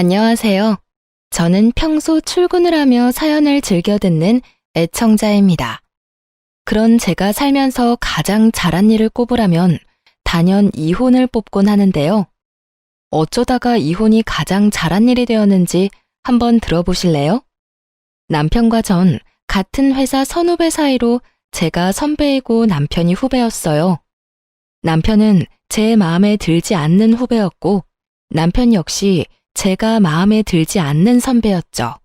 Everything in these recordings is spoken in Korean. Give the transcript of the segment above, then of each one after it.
안녕하세요. 저는 평소 출근을 하며 사연을 즐겨 듣는 애청자입니다. 그런 제가 살면서 가장 잘한 일을 꼽으라면 단연 이혼을 뽑곤 하는데요. 어쩌다가 이혼이 가장 잘한 일이 되었는지 한번 들어보실래요? 남편과 전 같은 회사 선후배 사이로 제가 선배이고 남편이 후배였어요. 남편은 제 마음에 들지 않는 후배였고 남편 역시 제가 마음에 들지 않는 선배였죠.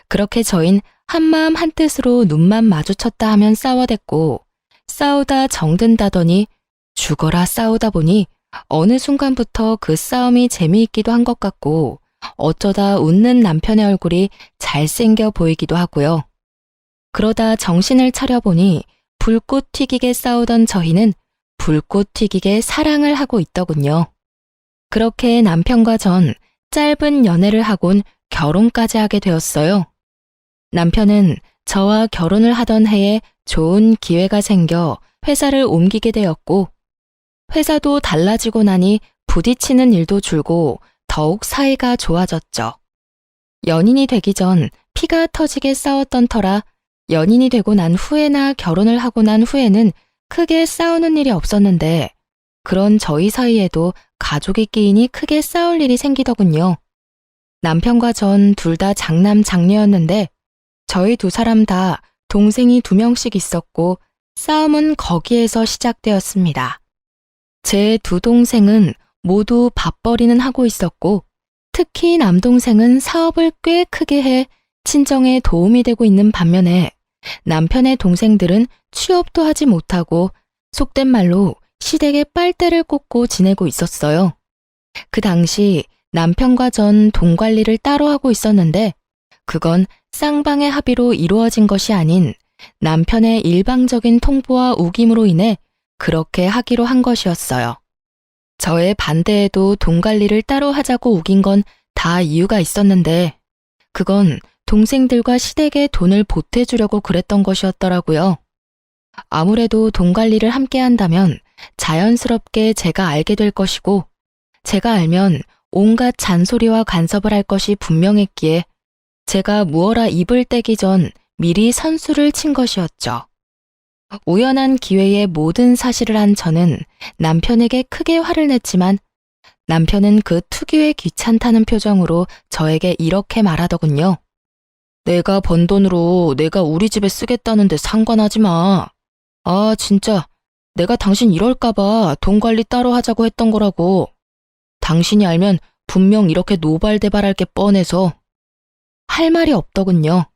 그렇게 저흰 한마음 한뜻으로 눈만 마주쳤다 하면 싸워댔고 싸우다 정든다더니 죽어라 싸우다 보니 어느 순간부터 그 싸움이 재미있기도 한 것 같고 어쩌다 웃는 남편의 얼굴이 잘생겨 보이기도 하고요. 그러다 정신을 차려보니 불꽃 튀기게 싸우던 저희는 불꽃 튀기게 사랑을 하고 있더군요. 그렇게 남편과 전 짧은 연애를 하곤 결혼까지 하게 되었어요. 남편은 저와 결혼을 하던 해에 좋은 기회가 생겨 회사를 옮기게 되었고 회사도 달라지고 나니 부딪히는 일도 줄고 더욱 사이가 좋아졌죠. 연인이 되기 전 피가 터지게 싸웠던 터라 연인이 되고 난 후에나 결혼을 하고 난 후에는 크게 싸우는 일이 없었는데 그런 저희 사이에도 가족이 끼이니 크게 싸울 일이 생기더군요. 남편과 전 둘 다 장남 장녀였는데 저희 두 사람 다 동생이 2명씩 있었고 싸움은 거기에서 시작되었습니다. 제 두 동생은 모두 밥벌이는 하고 있었고 특히 남동생은 사업을 꽤 크게 해 친정에 도움이 되고 있는 반면에 남편의 동생들은 취업도 하지 못하고 속된 말로 시댁에 빨대를 꽂고 지내고 있었어요. 그 당시 남편과 전 돈 관리를 따로 하고 있었는데 그건 쌍방의 합의로 이루어진 것이 아닌 남편의 일방적인 통보와 우김으로 인해 그렇게 하기로 한 것이었어요. 저의 반대에도 돈 관리를 따로 하자고 우긴 건 다 이유가 있었는데 그건 동생들과 시댁에 돈을 보태주려고 그랬던 것이었더라고요. 아무래도 돈 관리를 함께 한다면 자연스럽게 제가 알게 될 것이고 제가 알면 온갖 잔소리와 간섭을 할 것이 분명했기에 제가 무어라 입을 떼기 전 미리 선수를 친 것이었죠. 우연한 기회에 모든 사실을 한 저는 남편에게 크게 화를 냈지만 남편은 그 특유의 귀찮다는 표정으로 저에게 이렇게 말하더군요. 내가 번 돈으로 내가 우리 집에 쓰겠다는데 상관하지 마. 아, 진짜. 내가 당신 이럴까봐 돈 관리 따로 하자고 했던 거라고. 당신이 알면 분명 이렇게 노발대발할 게 뻔해서. 할 말이 없더군요.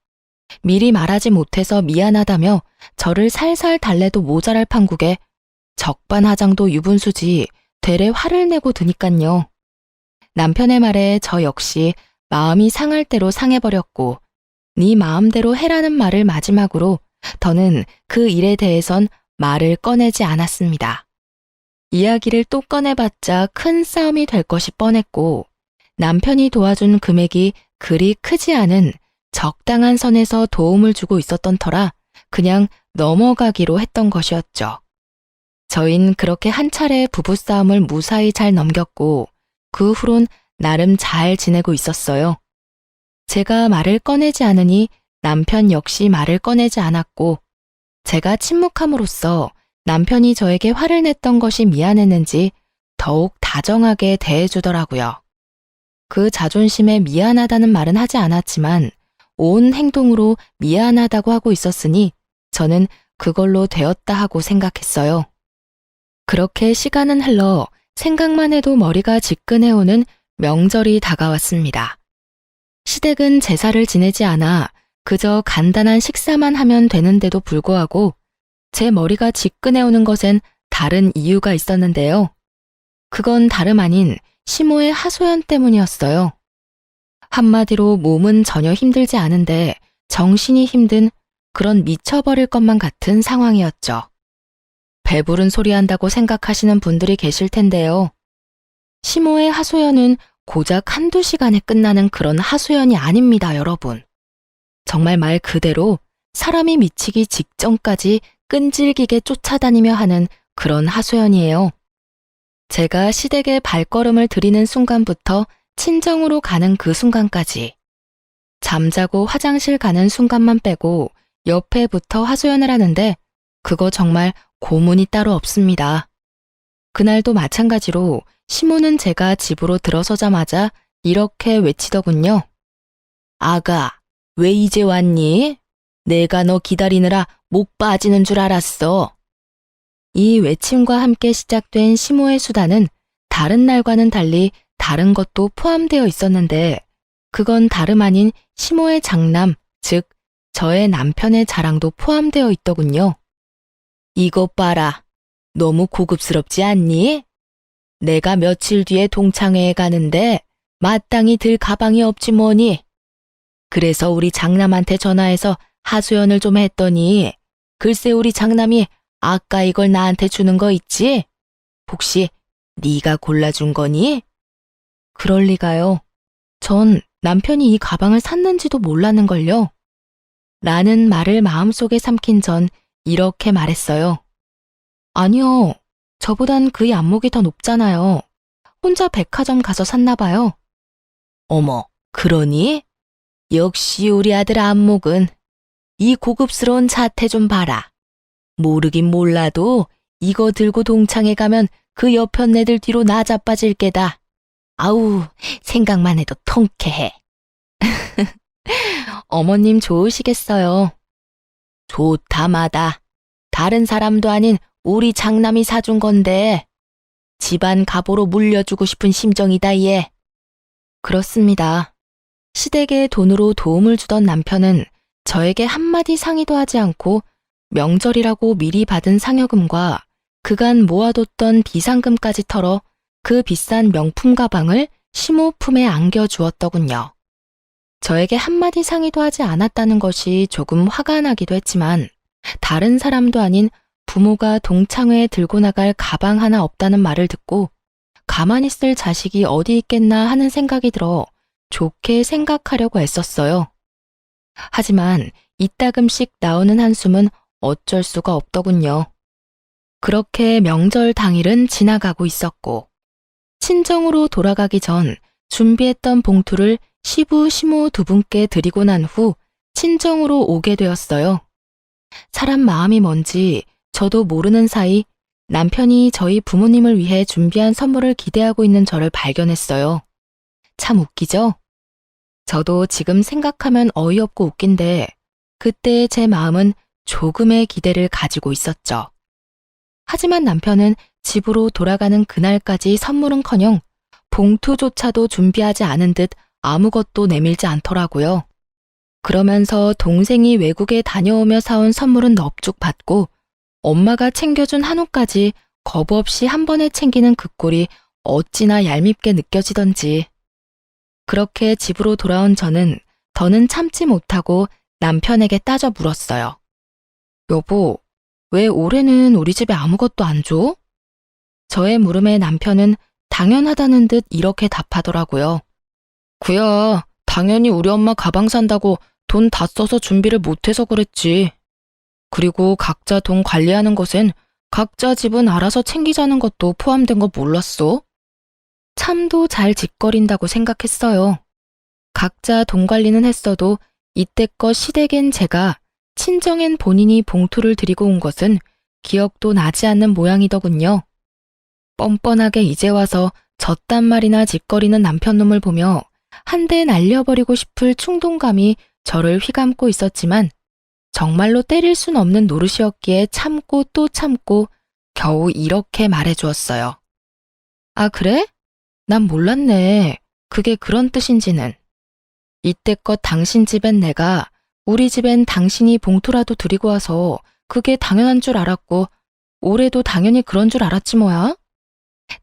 미리 말하지 못해서 미안하다며 저를 살살 달래도 모자랄 판국에 적반하장도 유분수지 되레 화를 내고 드니깐요. 남편의 말에 저 역시 마음이 상할 대로 상해버렸고 네 마음대로 해라는 말을 마지막으로 더는 그 일에 대해선 말을 꺼내지 않았습니다. 이야기를 또 꺼내봤자 큰 싸움이 될 것이 뻔했고 남편이 도와준 금액이 그리 크지 않은 적당한 선에서 도움을 주고 있었던 터라 그냥 넘어가기로 했던 것이었죠. 저흰 그렇게 한 차례 부부싸움을 무사히 잘 넘겼고 그 후론 나름 잘 지내고 있었어요. 제가 말을 꺼내지 않으니 남편 역시 말을 꺼내지 않았고 제가 침묵함으로써 남편이 저에게 화를 냈던 것이 미안했는지 더욱 다정하게 대해주더라고요. 그 자존심에 미안하다는 말은 하지 않았지만 온 행동으로 미안하다고 하고 있었으니 저는 그걸로 되었다 하고 생각했어요. 그렇게 시간은 흘러 생각만 해도 머리가 지끈해오는 명절이 다가왔습니다. 시댁은 제사를 지내지 않아 그저 간단한 식사만 하면 되는데도 불구하고 제 머리가 지끈해오는 것엔 다른 이유가 있었는데요. 그건 다름 아닌 시모의 하소연 때문이었어요. 한마디로 몸은 전혀 힘들지 않은데 정신이 힘든 그런 미쳐버릴 것만 같은 상황이었죠. 배부른 소리 한다고 생각하시는 분들이 계실 텐데요. 시모의 하소연은 고작 한두 시간에 끝나는 그런 하소연이 아닙니다, 여러분. 정말 말 그대로 사람이 미치기 직전까지 끈질기게 쫓아다니며 하는 그런 하소연이에요. 제가 시댁에 발걸음을 들이는 순간부터 친정으로 가는 그 순간까지. 잠자고 화장실 가는 순간만 빼고 옆에 붙어 하소연을 하는데 그거 정말 고문이 따로 없습니다. 그날도 마찬가지로 시모는 제가 집으로 들어서자마자 이렇게 외치더군요. 아가, 왜 이제 왔니? 내가 너 기다리느라 목 빠지는 줄 알았어. 이 외침과 함께 시작된 시모의 수다는 다른 날과는 달리 다른 것도 포함되어 있었는데 그건 다름 아닌 시모의 장남, 즉 저의 남편의 자랑도 포함되어 있더군요. 이것 봐라. 너무 고급스럽지 않니? 내가 며칠 뒤에 동창회에 가는데 마땅히 들 가방이 없지 뭐니. 그래서 우리 장남한테 전화해서 하소연을 좀 했더니 글쎄 우리 장남이 아까 이걸 나한테 주는 거 있지? 혹시 네가 골라준 거니? 그럴 리가요. 전 남편이 이 가방을 샀는지도 몰랐는걸요. 라는 말을 마음속에 삼킨 전 이렇게 말했어요. 아니요. 저보단 그의 안목이 더 높잖아요. 혼자 백화점 가서 샀나 봐요. 어머, 그러니? 역시 우리 아들 안목은 이 고급스러운 자태 좀 봐라. 모르긴 몰라도 이거 들고 동창회 가면 그 여편 애들 뒤로 나 자빠질 게다. 아우, 생각만 해도 통쾌해. 어머님 좋으시겠어요. 좋다마다. 다른 사람도 아닌 우리 장남이 사준 건데 집안 갑오로 물려주고 싶은 심정이다 얘. 그렇습니다. 시댁에 돈으로 도움을 주던 남편은 저에게 한마디 상의도 하지 않고 명절이라고 미리 받은 상여금과 그간 모아뒀던 비상금까지 털어 그 비싼 명품 가방을 시모 품에 안겨주었더군요. 저에게 한마디 상의도 하지 않았다는 것이 조금 화가 나기도 했지만 다른 사람도 아닌 부모가 동창회에 들고 나갈 가방 하나 없다는 말을 듣고 가만히 있을 자식이 어디 있겠나 하는 생각이 들어 좋게 생각하려고 애썼어요. 하지만 이따금씩 나오는 한숨은 어쩔 수가 없더군요. 그렇게 명절 당일은 지나가고 있었고 친정으로 돌아가기 전 준비했던 봉투를 시부, 시모 두 분께 드리고 난 후 친정으로 오게 되었어요. 사람 마음이 뭔지 저도 모르는 사이 남편이 저희 부모님을 위해 준비한 선물을 기대하고 있는 저를 발견했어요. 참 웃기죠? 저도 지금 생각하면 어이없고 웃긴데 그때 제 마음은 조금의 기대를 가지고 있었죠. 하지만 남편은 집으로 돌아가는 그날까지 선물은커녕 봉투조차도 준비하지 않은 듯 아무것도 내밀지 않더라고요. 그러면서 동생이 외국에 다녀오며 사온 선물은 넙죽 받고 엄마가 챙겨준 한우까지 겁 없이 한 번에 챙기는 그 꼴이 어찌나 얄밉게 느껴지던지. 그렇게 집으로 돌아온 저는 더는 참지 못하고 남편에게 따져 물었어요. 여보, 왜 올해는 우리 집에 아무것도 안 줘? 저의 물음에 남편은 당연하다는 듯 이렇게 답하더라고요. 구야, 당연히 우리 엄마 가방 산다고 돈 다 써서 준비를 못해서 그랬지. 그리고 각자 돈 관리하는 것엔 각자 집은 알아서 챙기자는 것도 포함된 거 몰랐어? 참도 잘 짓거린다고 생각했어요. 각자 돈 관리는 했어도 이때껏 시댁엔 제가, 친정엔 본인이 봉투를 드리고 온 것은 기억도 나지 않는 모양이더군요. 뻔뻔하게 이제 와서 저딴 말이나 짓거리는 남편놈을 보며 한 대 날려버리고 싶을 충동감이 저를 휘감고 있었지만 정말로 때릴 순 없는 노릇이었기에 참고 또 참고 겨우 이렇게 말해주었어요. 아, 그래? 난 몰랐네. 그게 그런 뜻인지는. 이때껏 당신 집엔 내가, 우리 집엔 당신이 봉투라도 드리고 와서 그게 당연한 줄 알았고 올해도 당연히 그런 줄 알았지 뭐야?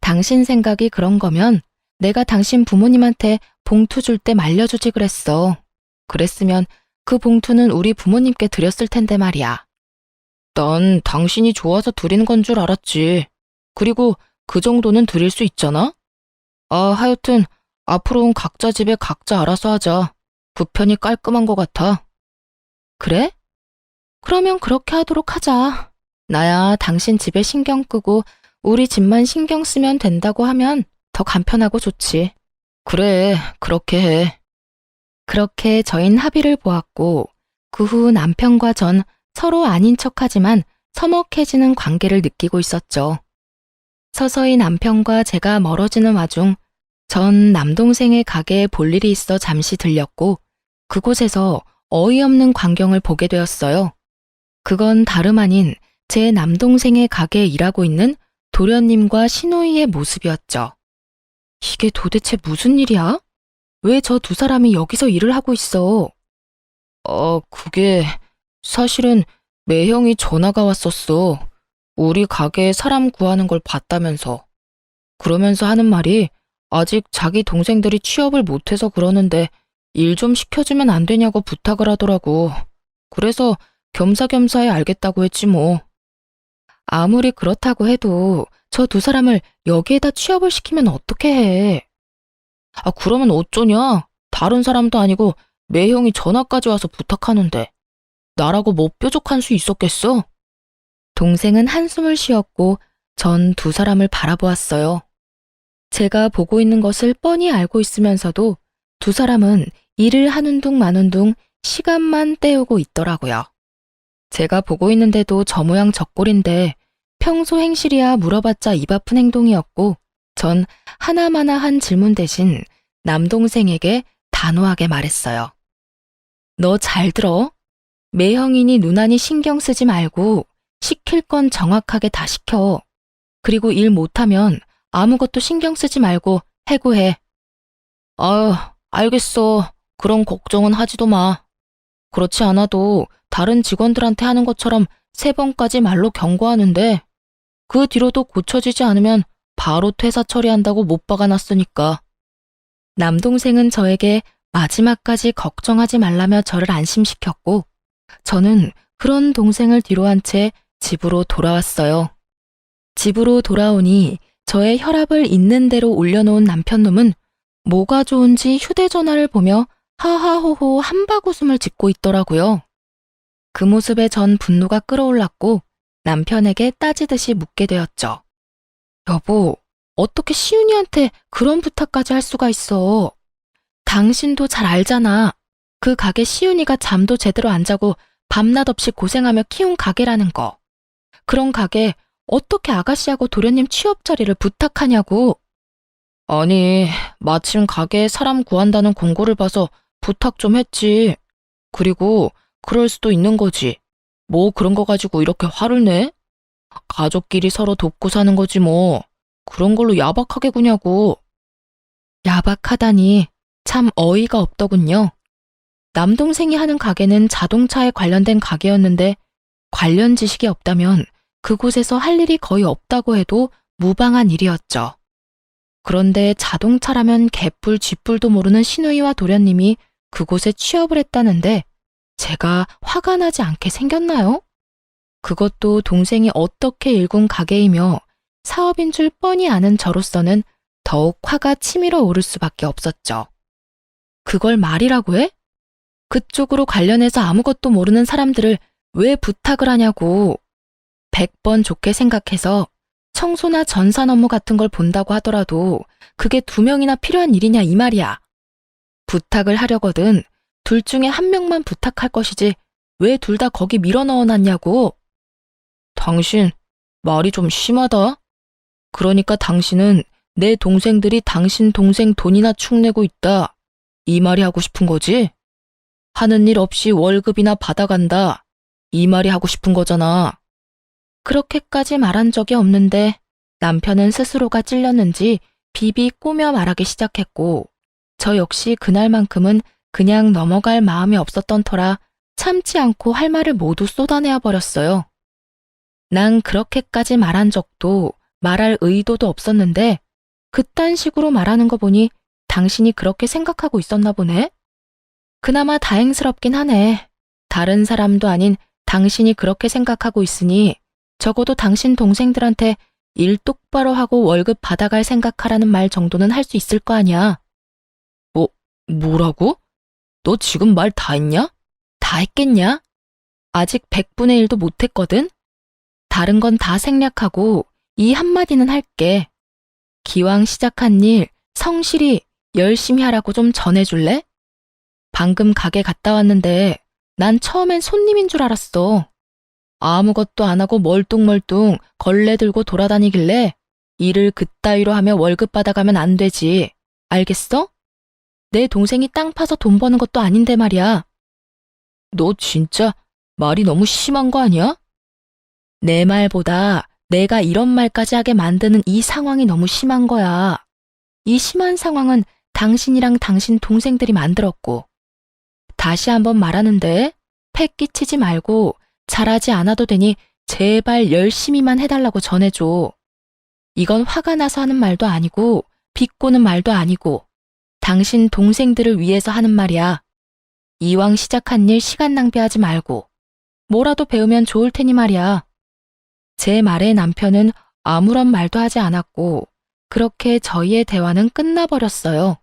당신 생각이 그런 거면 내가 당신 부모님한테 봉투 줄 때 말려주지 그랬어. 그랬으면 그 봉투는 우리 부모님께 드렸을 텐데 말이야. 난 당신이 좋아서 드리는 건 줄 알았지. 그리고 그 정도는 드릴 수 있잖아? 아, 하여튼 앞으로는 각자 집에 각자 알아서 하자. 그 편이 깔끔한 것 같아. 그래? 그러면 그렇게 하도록 하자. 나야 당신 집에 신경 끄고 우리 집만 신경 쓰면 된다고 하면 더 간편하고 좋지. 그래, 그렇게 해. 그렇게 저흰 합의를 보았고, 그 후 남편과 전 서로 아닌 척하지만 서먹해지는 관계를 느끼고 있었죠. 서서히 남편과 제가 멀어지는 와중, 전 남동생의 가게에 볼 일이 있어 잠시 들렸고, 그곳에서 어이없는 광경을 보게 되었어요. 그건 다름 아닌 제 남동생의 가게에 일하고 있는 도련님과 시누이의 모습이었죠. 이게 도대체 무슨 일이야? 왜 저 두 사람이 여기서 일을 하고 있어? 그게 사실은 매형이 전화가 왔었어. 우리 가게에 사람 구하는 걸 봤다면서. 그러면서 하는 말이 아직 자기 동생들이 취업을 못해서 그러는데 일 좀 시켜주면 안 되냐고 부탁을 하더라고. 그래서 겸사겸사에 알겠다고 했지 뭐. 아무리 그렇다고 해도 저 두 사람을 여기에다 취업을 시키면 어떻게 해? 그러면 어쩌냐? 다른 사람도 아니고 매형이 전화까지 와서 부탁하는데 나라고 뭐 뾰족한 수 있었겠어? 동생은 한숨을 쉬었고 전 두 사람을 바라보았어요. 제가 보고 있는 것을 뻔히 알고 있으면서도 두 사람은 일을 하는 둥 마는 둥 시간만 때우고 있더라고요. 제가 보고 있는데도 저 모양 저 꼴인데 평소 행실이야 물어봤자 입 아픈 행동이었고 전 하나마나한 질문 대신 남동생에게 단호하게 말했어요. 너 잘 들어? 매형이니 누나니 신경 쓰지 말고 시킬 건 정확하게 다 시켜. 그리고 일 못하면 아무것도 신경 쓰지 말고 해고해. 아유, 알겠어. 그런 걱정은 하지도 마. 그렇지 않아도 다른 직원들한테 하는 것처럼 3번까지 말로 경고하는데 그 뒤로도 고쳐지지 않으면 바로 퇴사 처리한다고 못 박아놨으니까. 남동생은 저에게 마지막까지 걱정하지 말라며 저를 안심시켰고 저는 그런 동생을 뒤로한 채 집으로 돌아왔어요. 집으로 돌아오니 저의 혈압을 있는 대로 올려놓은 남편놈은 뭐가 좋은지 휴대전화를 보며 하하호호 한바구음을 짓고 있더라고요. 그 모습에 전 분노가 끓어올랐고 남편에게 따지듯이 묻게 되었죠. 여보, 어떻게 시윤이한테 그런 부탁까지 할 수가 있어? 당신도 잘 알잖아. 그 가게 시윤이가 잠도 제대로 안 자고 밤낮 없이 고생하며 키운 가게라는 거. 그런 가게 어떻게 아가씨하고 도련님 취업 자리를 부탁하냐고. 아니, 마침 가게에 사람 구한다는 공고를 봐서 부탁 좀 했지. 그리고 그럴 수도 있는 거지. 뭐 그런 거 가지고 이렇게 화를 내? 가족끼리 서로 돕고 사는 거지 뭐. 그런 걸로 야박하게 구냐고. 야박하다니 참 어이가 없더군요. 남동생이 하는 가게는 자동차에 관련된 가게였는데 관련 지식이 없다면 그곳에서 할 일이 거의 없다고 해도 무방한 일이었죠. 그런데 자동차라면 개뿔 쥐뿔도 모르는 시누이와 도련님이 그곳에 취업을 했다는데 제가 화가 나지 않게 생겼나요? 그것도 동생이 어떻게 일군 가게이며 사업인 줄 뻔히 아는 저로서는 더욱 화가 치밀어 오를 수밖에 없었죠. 그걸 말이라고 해? 그쪽으로 관련해서 아무것도 모르는 사람들을 왜 부탁을 하냐고. 100번 좋게 생각해서 청소나 전산 업무 같은 걸 본다고 하더라도 그게 2명이나 필요한 일이냐 이 말이야. 부탁을 하려거든 둘 중에 한 명만 부탁할 것이지 왜 둘 다 거기 밀어 넣어놨냐고. 당신 말이 좀 심하다. 그러니까 당신은 내 동생들이 당신 동생 돈이나 축내고 있다. 이 말이 하고 싶은 거지? 하는 일 없이 월급이나 받아간다. 이 말이 하고 싶은 거잖아. 그렇게까지 말한 적이 없는데 남편은 스스로가 찔렸는지 비비 꼬며 말하기 시작했고 저 역시 그날만큼은 그냥 넘어갈 마음이 없었던 터라 참지 않고 할 말을 모두 쏟아내어 버렸어요. 난 그렇게까지 말한 적도 말할 의도도 없었는데 그딴 식으로 말하는 거 보니 당신이 그렇게 생각하고 있었나 보네? 그나마 다행스럽긴 하네. 다른 사람도 아닌 당신이 그렇게 생각하고 있으니 적어도 당신 동생들한테 일 똑바로 하고 월급 받아갈 생각하라는 말 정도는 할 수 있을 거 아니야. 뭐라고? 너 지금 말 다 했냐? 다 했겠냐? 아직 100분의 1도 못했거든? 다른 건 다 생략하고 이 한마디는 할게. 기왕 시작한 일 성실히 열심히 하라고 좀 전해줄래? 방금 가게 갔다 왔는데 난 처음엔 손님인 줄 알았어. 아무것도 안 하고 멀뚱멀뚱 걸레 들고 돌아다니길래 일을 그따위로 하며 월급 받아가면 안 되지. 알겠어? 내 동생이 땅 파서 돈 버는 것도 아닌데 말이야. 너 진짜 말이 너무 심한 거 아니야? 내 말보다 내가 이런 말까지 하게 만드는 이 상황이 너무 심한 거야. 이 심한 상황은 당신이랑 당신 동생들이 만들었고. 다시 한번 말하는데 패 끼치지 말고 잘하지 않아도 되니 제발 열심히만 해달라고 전해줘. 이건 화가 나서 하는 말도 아니고 비꼬는 말도 아니고 당신 동생들을 위해서 하는 말이야. 이왕 시작한 일 시간 낭비하지 말고 뭐라도 배우면 좋을 테니 말이야. 제 말에 남편은 아무런 말도 하지 않았고 그렇게 저희의 대화는 끝나버렸어요.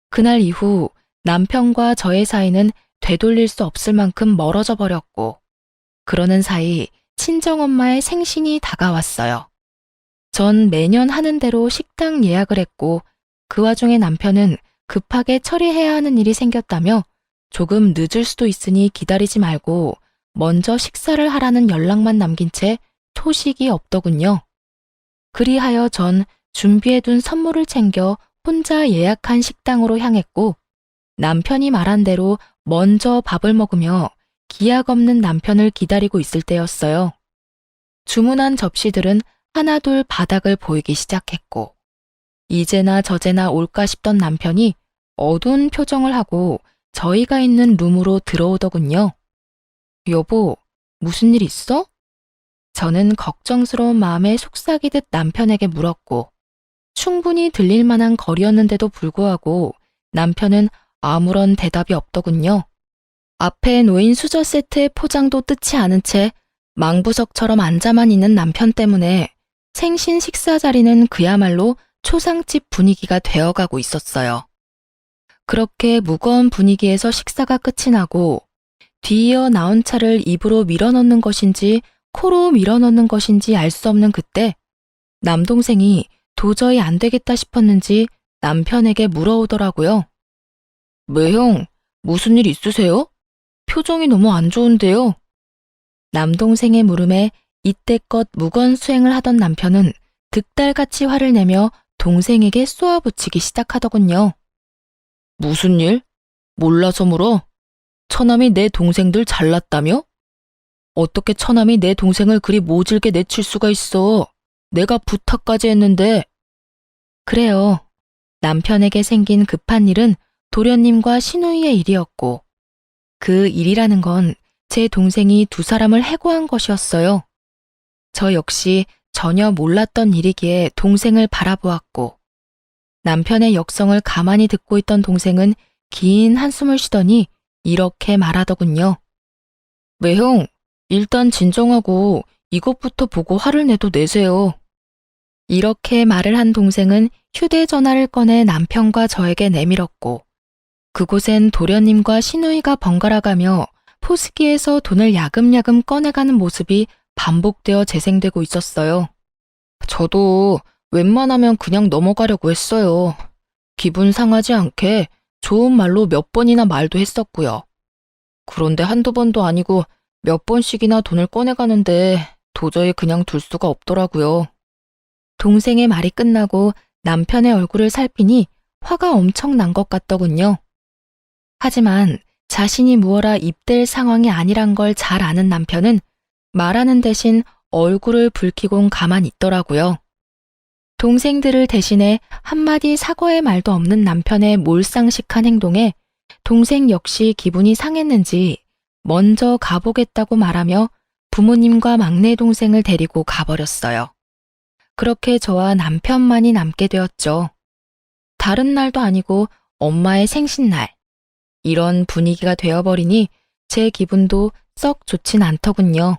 그날 이후 남편과 저의 사이는 되돌릴 수 없을 만큼 멀어져 버렸고 그러는 사이 친정엄마의 생신이 다가왔어요. 전 매년 하는 대로 식당 예약을 했고 그 와중에 남편은 급하게 처리해야 하는 일이 생겼다며 조금 늦을 수도 있으니 기다리지 말고 먼저 식사를 하라는 연락만 남긴 채 소식이 없더군요. 그리하여 전 준비해둔 선물을 챙겨 혼자 예약한 식당으로 향했고 남편이 말한 대로 먼저 밥을 먹으며 기약 없는 남편을 기다리고 있을 때였어요. 주문한 접시들은 하나둘 바닥을 보이기 시작했고 이제나 저제나 올까 싶던 남편이 어두운 표정을 하고 저희가 있는 룸으로 들어오더군요. 여보, 무슨 일 있어? 저는 걱정스러운 마음에 속삭이듯 남편에게 물었고 충분히 들릴 만한 거리였는데도 불구하고 남편은 아무런 대답이 없더군요. 앞에 놓인 수저 세트의 포장도 뜯지 않은 채 망부석처럼 앉아만 있는 남편 때문에 생신 식사 자리는 그야말로 초상집 분위기가 되어가고 있었어요. 그렇게 무거운 분위기에서 식사가 끝이 나고 뒤이어 나온 차를 입으로 밀어넣는 것인지 코로 밀어넣는 것인지 알 수 없는 그때 남동생이 도저히 안 되겠다 싶었는지 남편에게 물어오더라고요. 형, 무슨 일 있으세요? 표정이 너무 안 좋은데요. 남동생의 물음에 이때껏 무건수행을 하던 남편은 득달같이 화를 내며 동생에게 쏘아붙이기 시작하더군요. 무슨 일? 몰라서 물어? 처남이 내 동생들 잘났다며? 어떻게 처남이 내 동생을 그리 모질게 내칠 수가 있어? 내가 부탁까지 했는데. 그래요. 남편에게 생긴 급한 일은 도련님과 시누이의 일이었고 그 일이라는 건 제 동생이 두 사람을 해고한 것이었어요. 저 역시 전혀 몰랐던 일이기에 동생을 바라보았고 남편의 역성을 가만히 듣고 있던 동생은 긴 한숨을 쉬더니 이렇게 말하더군요. 형, 일단 진정하고 이것부터 보고 화를 내도 내세요. 이렇게 말을 한 동생은 휴대전화를 꺼내 남편과 저에게 내밀었고 그곳엔 도련님과 시누이가 번갈아가며 포스기에서 돈을 야금야금 꺼내가는 모습이 반복되어 재생되고 있었어요. 저도 웬만하면 그냥 넘어가려고 했어요. 기분 상하지 않게 좋은 말로 몇 번이나 말도 했었고요. 그런데 한두 번도 아니고 몇 번씩이나 돈을 꺼내가는데 도저히 그냥 둘 수가 없더라고요. 동생의 말이 끝나고 남편의 얼굴을 살피니 화가 엄청 난 것 같더군요. 하지만 자신이 무어라 입댈 상황이 아니란 걸 잘 아는 남편은 말하는 대신 얼굴을 붉히곤 가만히 있더라고요. 동생들을 대신해 한마디 사과의 말도 없는 남편의 몰상식한 행동에 동생 역시 기분이 상했는지 먼저 가보겠다고 말하며 부모님과 막내 동생을 데리고 가버렸어요. 그렇게 저와 남편만이 남게 되었죠. 다른 날도 아니고 엄마의 생신날. 이런 분위기가 되어버리니 제 기분도 썩 좋진 않더군요.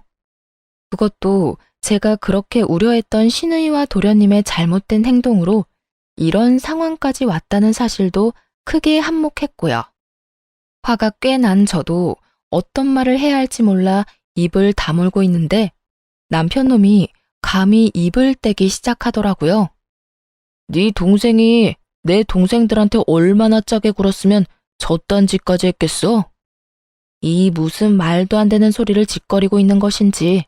그것도 제가 그렇게 우려했던 시누이와 도련님의 잘못된 행동으로 이런 상황까지 왔다는 사실도 크게 한몫했고요. 화가 꽤 난 저도 어떤 말을 해야 할지 몰라 입을 다물고 있는데 남편 놈이 감히 입을 떼기 시작하더라고요. 네 동생이 내 동생들한테 얼마나 짜게 굴었으면 저딴 짓까지 했겠어? 이 무슨 말도 안 되는 소리를 짓거리고 있는 것인지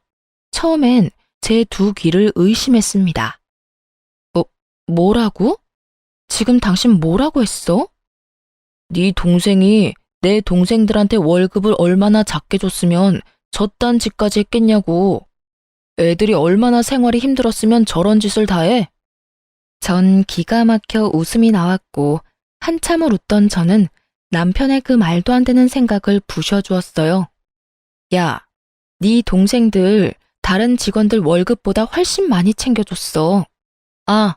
처음엔 제 두 귀를 의심했습니다. 뭐라고? 지금 당신 뭐라고 했어? 네 동생이 내 동생들한테 월급을 얼마나 작게 줬으면 저딴 짓까지 했겠냐고. 애들이 얼마나 생활이 힘들었으면 저런 짓을 다 해? 전 기가 막혀 웃음이 나왔고 한참을 웃던 저는 남편의 그 말도 안 되는 생각을 부셔주었어요. 야, 네 동생들 다른 직원들 월급보다 훨씬 많이 챙겨줬어. 아,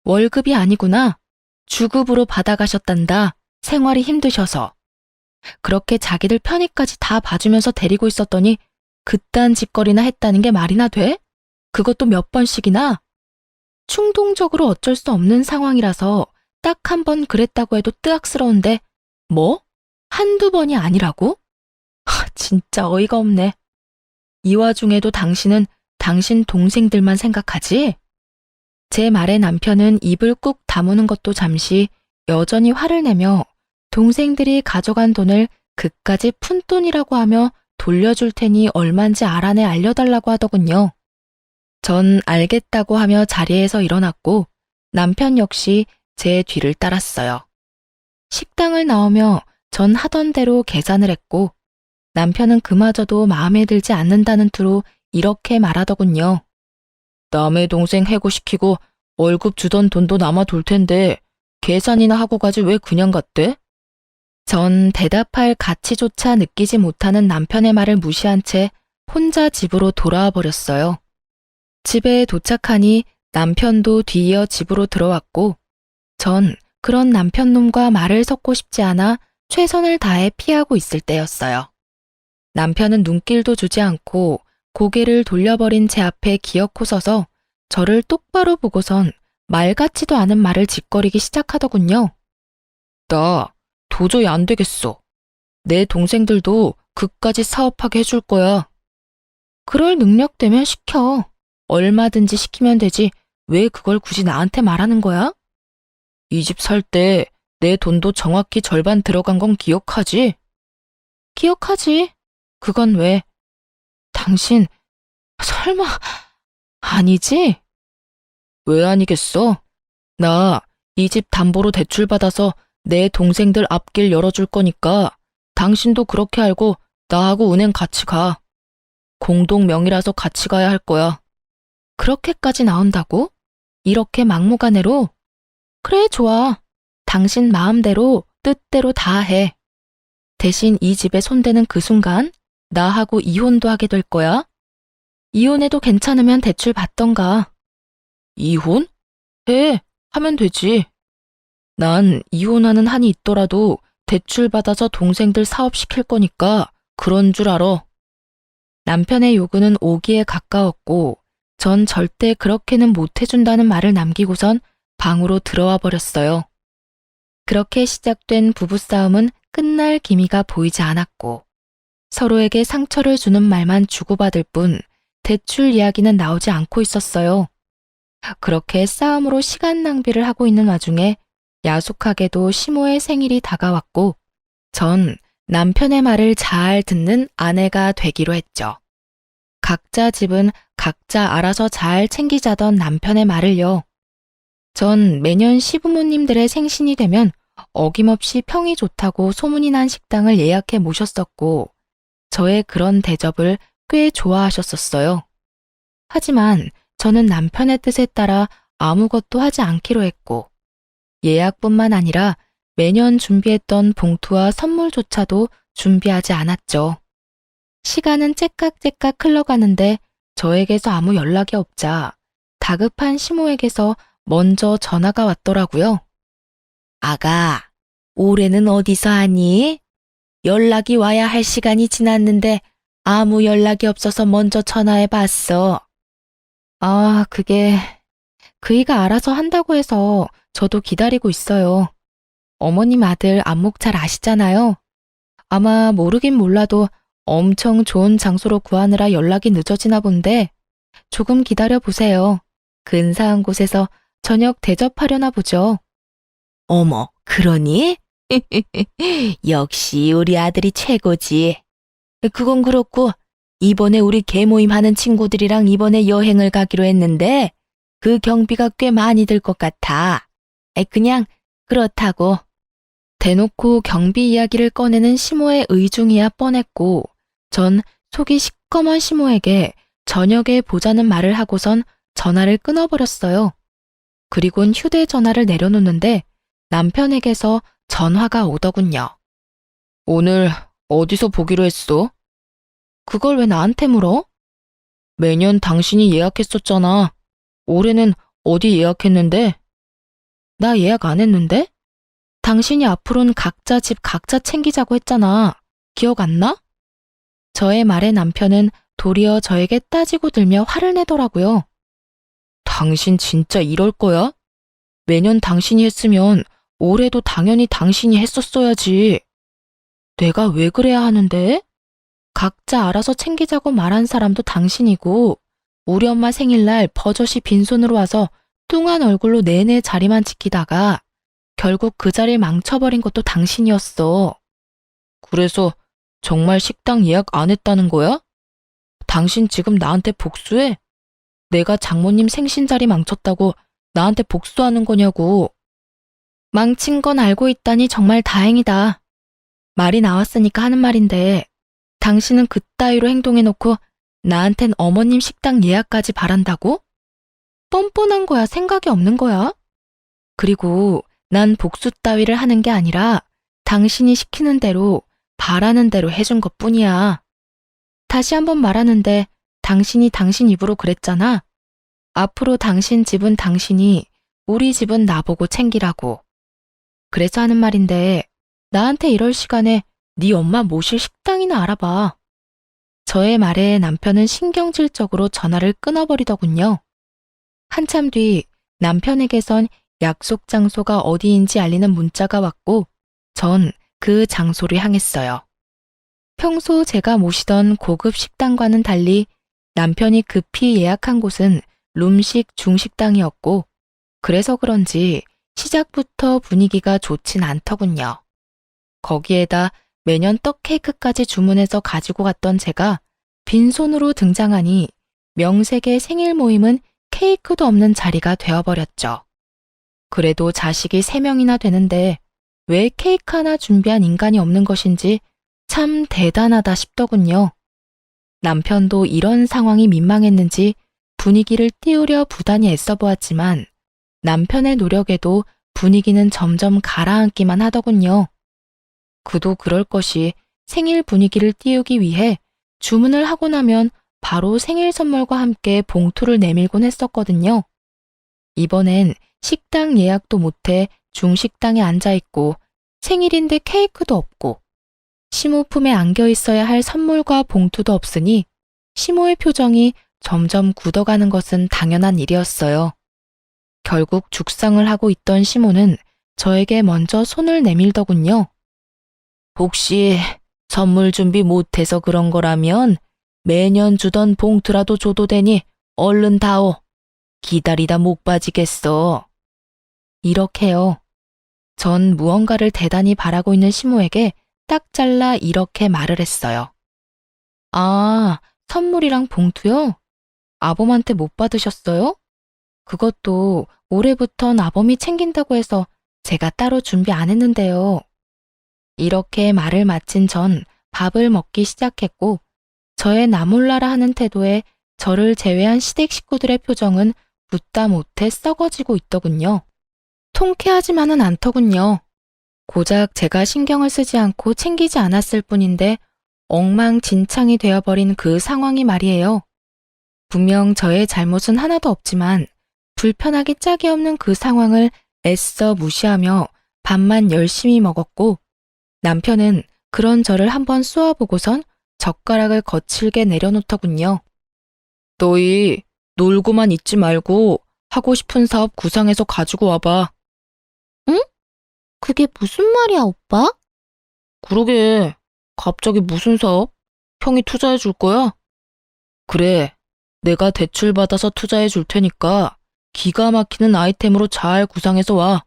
월급이 아니구나. 주급으로 받아가셨단다. 생활이 힘드셔서. 그렇게 자기들 편의까지 다 봐주면서 데리고 있었더니 그딴 짓거리나 했다는 게 말이나 돼? 그것도 몇 번씩이나? 충동적으로 어쩔 수 없는 상황이라서 딱 한 번 그랬다고 해도 뜨악스러운데 뭐? 한두 번이 아니라고? 진짜 어이가 없네. 이 와중에도 당신은 당신 동생들만 생각하지? 제 말에 남편은 입을 꾹 다무는 것도 잠시 여전히 화를 내며 동생들이 가져간 돈을 그까짓 푼돈이라고 하며 돌려줄 테니 얼만지 알아내 알려달라고 하더군요. 전 알겠다고 하며 자리에서 일어났고 남편 역시 제 뒤를 따랐어요. 식당을 나오며 전 하던 대로 계산을 했고 남편은 그마저도 마음에 들지 않는다는 투로 이렇게 말하더군요. 남의 동생 해고시키고 월급 주던 돈도 남아돌 텐데 계산이나 하고 가지 왜 그냥 갔대? 전 대답할 가치조차 느끼지 못하는 남편의 말을 무시한 채 혼자 집으로 돌아와 버렸어요. 집에 도착하니 남편도 뒤이어 집으로 들어왔고 전 그런 남편놈과 말을 섞고 싶지 않아 최선을 다해 피하고 있을 때였어요. 남편은 눈길도 주지 않고 고개를 돌려버린 제 앞에 기어코 서서 저를 똑바로 보고선 말 같지도 않은 말을 짓거리기 시작하더군요. 나 도저히 안 되겠어. 내 동생들도 그까지 사업하게 해줄 거야. 그럴 능력 되면 시켜. 얼마든지 시키면 되지. 왜 그걸 굳이 나한테 말하는 거야? 이 집 살 때 내 돈도 정확히 절반 들어간 건 기억하지? 기억하지. 그건 왜? 당신 설마 아니지? 왜 아니겠어? 나 이 집 담보로 대출 받아서 내 동생들 앞길 열어줄 거니까 당신도 그렇게 알고 나하고 은행 같이 가. 공동 명의라서 같이 가야 할 거야. 그렇게까지 나온다고? 이렇게 막무가내로? 그래, 좋아. 당신 마음대로 뜻대로 다 해. 대신 이 집에 손대는 그 순간 나하고 이혼도 하게 될 거야. 이혼해도 괜찮으면 대출 받던가. 이혼? 해. 하면 되지. 난 이혼하는 한이 있더라도 대출 받아서 동생들 사업시킬 거니까 그런 줄 알아. 남편의 요구는 오기에 가까웠고 전 절대 그렇게는 못 해준다는 말을 남기고선 방으로 들어와 버렸어요. 그렇게 시작된 부부싸움은 끝날 기미가 보이지 않았고 서로에게 상처를 주는 말만 주고받을 뿐 대출 이야기는 나오지 않고 있었어요. 그렇게 싸움으로 시간 낭비를 하고 있는 와중에 야속하게도 시모의 생일이 다가왔고 전 남편의 말을 잘 듣는 아내가 되기로 했죠. 각자 집은 각자 알아서 잘 챙기자던 남편의 말을요. 전 매년 시부모님들의 생신이 되면 어김없이 평이 좋다고 소문이 난 식당을 예약해 모셨었고 저의 그런 대접을 꽤 좋아하셨었어요. 하지만 저는 남편의 뜻에 따라 아무것도 하지 않기로 했고 예약뿐만 아니라 매년 준비했던 봉투와 선물조차도 준비하지 않았죠. 시간은 째깍째깍 흘러가는데 저에게서 아무 연락이 없자 다급한 시모에게서 먼저 전화가 왔더라고요. 아가, 올해는 어디서 하니? 연락이 와야 할 시간이 지났는데 아무 연락이 없어서 먼저 전화해 봤어. 아, 그이가 알아서 한다고 해서 저도 기다리고 있어요. 어머님 아들 안목 잘 아시잖아요. 아마 모르긴 몰라도 엄청 좋은 장소로 구하느라 연락이 늦어지나 본데 조금 기다려 보세요. 근사한 곳에서 저녁 대접하려나 보죠. 어머, 그러니? 역시 우리 아들이 최고지. 그건 그렇고, 이번에 우리 개모임 하는 친구들이랑 이번에 여행을 가기로 했는데, 그 경비가 꽤 많이 들 것 같아. 그냥 그렇다고. 대놓고 경비 이야기를 꺼내는 시모의 의중이야 뻔했고, 전 속이 시꺼먼 시모에게 저녁에 보자는 말을 하고선 전화를 끊어버렸어요. 그리곤 휴대전화를 내려놓는데 남편에게서 전화가 오더군요. 오늘 어디서 보기로 했어? 그걸 왜 나한테 물어? 매년 당신이 예약했었잖아. 올해는 어디 예약했는데? 나 예약 안 했는데? 당신이 앞으로는 각자 집 각자 챙기자고 했잖아. 기억 안 나? 저의 말에 남편은 도리어 저에게 따지고 들며 화를 내더라고요. 당신 진짜 이럴 거야? 매년 당신이 했으면 올해도 당연히 당신이 했었어야지. 내가 왜 그래야 하는데? 각자 알아서 챙기자고 말한 사람도 당신이고, 우리 엄마 생일날 버젓이 빈손으로 와서 뚱한 얼굴로 내내 자리만 지키다가 결국 그 자리를 망쳐버린 것도 당신이었어. 그래서 정말 식당 예약 안 했다는 거야? 당신 지금 나한테 복수해? 내가 장모님 생신 자리 망쳤다고 나한테 복수하는 거냐고. 망친 건 알고 있다니 정말 다행이다. 말이 나왔으니까 하는 말인데, 당신은 그따위로 행동해놓고 나한텐 어머님 식당 예약까지 바란다고? 뻔뻔한 거야, 생각이 없는 거야? 그리고 난 복수 따위를 하는 게 아니라 당신이 시키는 대로 바라는 대로 해준 것뿐이야. 다시 한번 말하는데 당신이 당신 입으로 그랬잖아. 앞으로 당신 집은 당신이, 우리 집은 나보고 챙기라고. 그래서 하는 말인데 나한테 이럴 시간에 네 엄마 모실 식당이나 알아봐. 저의 말에 남편은 신경질적으로 전화를 끊어버리더군요. 한참 뒤 남편에게선 약속 장소가 어디인지 알리는 문자가 왔고 전 그 장소를 향했어요. 평소 제가 모시던 고급 식당과는 달리 남편이 급히 예약한 곳은 룸식 중식당이었고 그래서 그런지 시작부터 분위기가 좋진 않더군요. 거기에다 매년 떡 케이크까지 주문해서 가지고 갔던 제가 빈손으로 등장하니 명색의 생일 모임은 케이크도 없는 자리가 되어버렸죠. 그래도 자식이 3명이나 되는데 왜 케이크 하나 준비한 인간이 없는 것인지 참 대단하다 싶더군요. 남편도 이런 상황이 민망했는지 분위기를 띄우려 부단히 애써보았지만 남편의 노력에도 분위기는 점점 가라앉기만 하더군요. 그도 그럴 것이 생일 분위기를 띄우기 위해 주문을 하고 나면 바로 생일 선물과 함께 봉투를 내밀곤 했었거든요. 이번엔 식당 예약도 못해 중식당에 앉아있고 생일인데 케이크도 없고 시모 품에 안겨 있어야 할 선물과 봉투도 없으니 시모의 표정이 점점 굳어가는 것은 당연한 일이었어요. 결국 죽상을 하고 있던 시모는 저에게 먼저 손을 내밀더군요. 혹시 선물 준비 못해서 그런 거라면 매년 주던 봉투라도 줘도 되니 얼른 다오. 기다리다 못 빠지겠어. 이렇게요. 전 무언가를 대단히 바라고 있는 시모에게 딱 잘라 이렇게 말을 했어요. 아, 선물이랑 봉투요? 아범한테 못 받으셨어요? 그것도 올해부턴 아범이 챙긴다고 해서 제가 따로 준비 안 했는데요. 이렇게 말을 마친 전 밥을 먹기 시작했고 저의 나몰라라 하는 태도에 저를 제외한 시댁 식구들의 표정은 붓다 못해 썩어지고 있더군요. 통쾌하지만은 않더군요. 고작 제가 신경을 쓰지 않고 챙기지 않았을 뿐인데 엉망진창이 되어버린 그 상황이 말이에요. 분명 저의 잘못은 하나도 없지만 불편하기 짝이 없는 그 상황을 애써 무시하며 밥만 열심히 먹었고 남편은 그런 저를 한번 쏘아보고선 젓가락을 거칠게 내려놓더군요. 너희 놀고만 있지 말고 하고 싶은 사업 구상해서 가지고 와봐. 응? 그게 무슨 말이야, 오빠? 그러게. 갑자기 무슨 사업? 형이 투자해 줄 거야? 그래. 내가 대출 받아서 투자해 줄 테니까 기가 막히는 아이템으로 잘 구상해서 와.